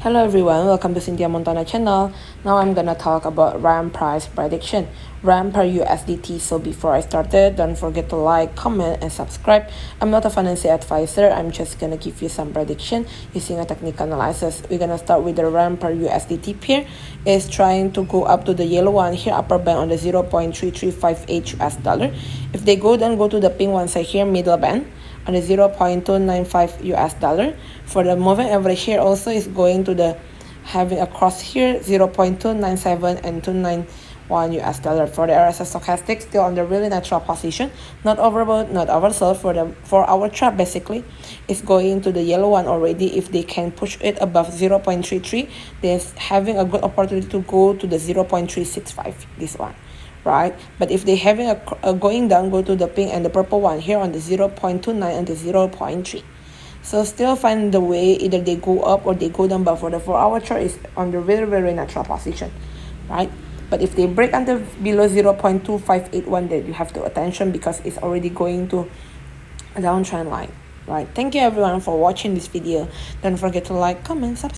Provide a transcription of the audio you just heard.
Hello everyone, welcome to Cynthia Montana channel. Now I'm gonna talk about RAM price prediction, RAM per USDT. So before I started, don't forget to like, comment, and subscribe. I'm not a financial advisor. I'm just gonna give you some prediction using a technical analysis. We're gonna start with the RAM per USDT pair. Is trying to go up to the yellow one here, upper band on the 0.3358 US dollar. If they go to the pink one side here, middle band on the 0.295 US dollar. For the moving average here also is going to the having a cross here 0.297 and 291 US dollar. For the RSI stochastic, still on the really natural position, not overbought, not oversold. For our chart basically it's going to the yellow one already. If they can push it above 0.33, they're having a good opportunity to go to the 0.365, this one, right? But if they having a going down, go to the pink and the purple one here on the 0.29 and the 0.3. So still find the way, either they go up or they go down, but for the 4-hour chart is on the very natural position, right? But if they break until below 0.2581, then you have to attention because it's already going to a downtrend line, right? Thank you everyone for watching this video. Don't forget to like, comment, subscribe.